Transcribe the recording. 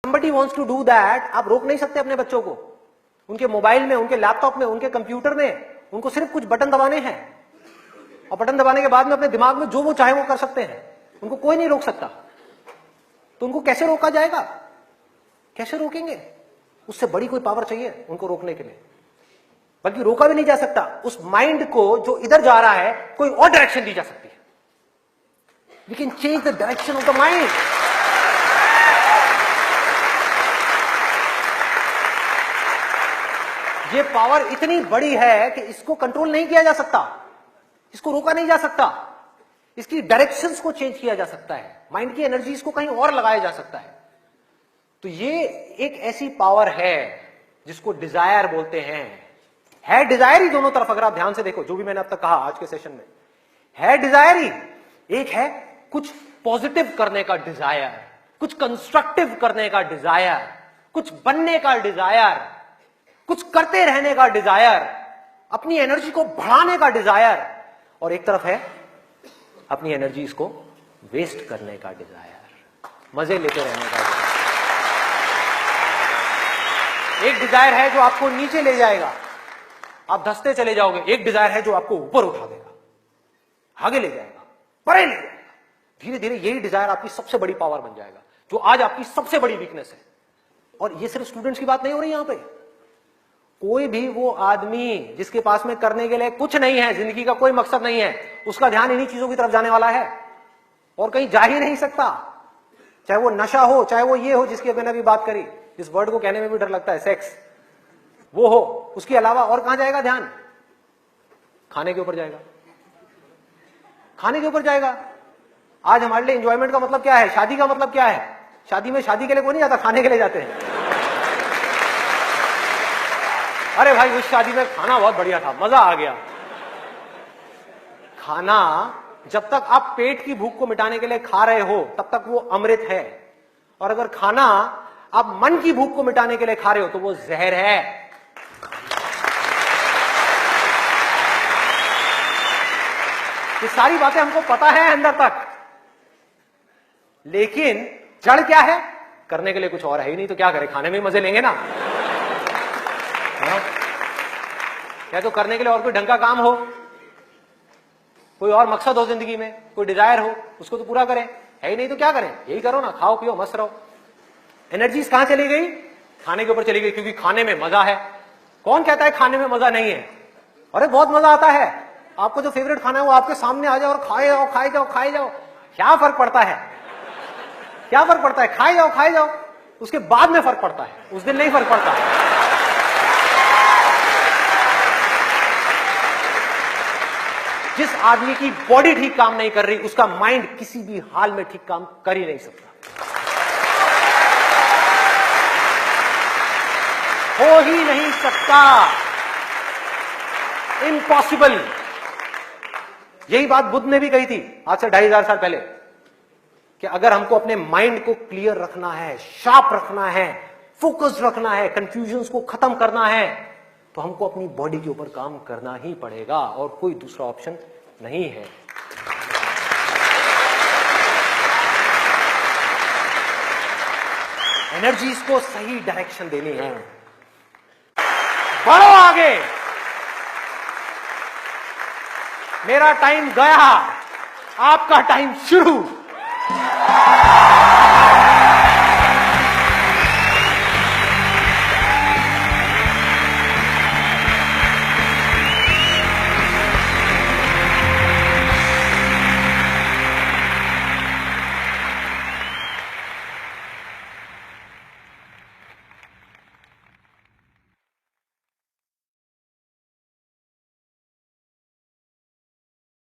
somebody wants to do that, आप रोक नहीं सकते अपने बच्चों को। उनके मोबाइल में, उनके लैपटॉप में, उनके कंप्यूटर में उनको सिर्फ कुछ बटन दबाने हैं और बटन दबाने के बाद में अपने दिमाग में जो वो चाहे वो कर सकते हैं। उनको कोई नहीं रोक सकता। तो उनको कैसे रोका जाएगा? कैसे रोकेंगे? उससे बड़ी कोई पावर चाहिए उनको रोकने के लिए। बल्कि रोका भी नहीं जा सकता। उस माइंड को जो इधर जा रहा है कोई और डायरेक्शन दी जा सकती है। We can change the direction of the mind. ये पावर इतनी बड़ी है कि इसको कंट्रोल नहीं किया जा सकता, इसको रोका नहीं जा सकता। इसकी डायरेक्शंस को चेंज किया जा सकता है, माइंड की एनर्जीज को कहीं और लगाया जा सकता है। तो ये एक ऐसी पावर है जिसको डिजायर बोलते हैं। है डिजायर ही दोनों तरफ, अगर आप ध्यान से देखो जो भी मैंने अब तक कहा आज के सेशन में, है डिजायर ही। एक है कुछ पॉजिटिव करने का डिजायर, कुछ कंस्ट्रक्टिव करने का डिजायर, कुछ बनने का डिजायर, कुछ करते रहने का डिजायर, अपनी एनर्जी को बढ़ाने का डिजायर। और एक तरफ है अपनी एनर्जी को वेस्ट करने का डिजायर, मजे लेते रहने का डिजायर। एक डिजायर है जो आपको नीचे ले जाएगा, आप धंसते चले जाओगे। एक डिजायर है जो आपको ऊपर उठा देगा, आगे ले जाएगा, परे ले जाएगा। धीरे धीरे यही डिजायर आपकी सबसे बड़ी पावर बन जाएगा, जो आज आपकी सबसे बड़ी वीकनेस है। और ये सिर्फ स्टूडेंट्स की बात नहीं हो रही यहां पे। कोई भी वो आदमी जिसके पास में करने के लिए कुछ नहीं है, जिंदगी का कोई मकसद नहीं है, उसका ध्यान इन्हीं चीजों की तरफ जाने वाला है और कहीं जा ही नहीं सकता। चाहे वो नशा हो, चाहे वो ये हो जिसकी मैंने अभी बात करी, इस वर्ड को कहने में भी डर लगता है, सेक्स, वो हो। उसके अलावा और कहां जाएगा ध्यान? खाने के ऊपर जाएगा, खाने के ऊपर जाएगा। आज हमारे लिए एंजॉयमेंट का मतलब क्या है? शादी का मतलब क्या है? शादी में शादी के लिए कोई नहीं जाता, खाने के लिए जाते हैं। अरे भाई उस शादी में खाना बहुत बढ़िया था, मजा आ गया। खाना जब तक आप पेट की भूख को मिटाने के लिए खा रहे हो तब तक वो अमृत है, और अगर खाना आप मन की भूख को मिटाने के लिए खा रहे हो तो वो जहर है। ये सारी बातें हमको पता है अंदर तक, लेकिन जड़ क्या है? करने के लिए कुछ और है ही नहीं, तो क्या करें? खाने में मजे लेंगे ना। या तो करने के लिए और कोई ढंग का काम हो, कोई और मकसद हो जिंदगी में, कोई डिजायर हो, उसको तो पूरा करें। है ही नहीं तो क्या करें? यही करो ना, खाओ पियो मस्त रहो। एनर्जीज कहां चली गई? खाने के ऊपर चली गई, क्योंकि खाने में मजा है। कौन कहता है खाने में मजा नहीं है? अरे बहुत मजा आता है। आपको जो फेवरेट खाना है वो आपके सामने आ जाओ और खाए जाओ, खाए जाओ, खाए जाओ। क्या फर्क पड़ता है? क्या फर्क पड़ता है? खाए जाओ, खाए जाओ। उसके बाद में फर्क पड़ता है, उस दिन नहीं फर्क पड़ता। जिस आदमी की बॉडी ठीक काम नहीं कर रही, उसका माइंड किसी भी हाल में ठीक काम कर ही नहीं सकता, हो ही नहीं सकता, इम्पॉसिबल। यही बात बुद्ध ने भी कही थी आज से 2500 साल पहले, कि अगर हमको अपने माइंड को क्लियर रखना है, शार्प रखना है, फोकस रखना है, कंफ्यूजन्स को खत्म करना है, तो हमको अपनी बॉडी के ऊपर काम करना ही पड़ेगा और कोई दूसरा ऑप्शन नहीं है। एनर्जीज को सही डायरेक्शन देनी है। बढ़ो आगे। मेरा टाइम गया, आपका टाइम शुरू।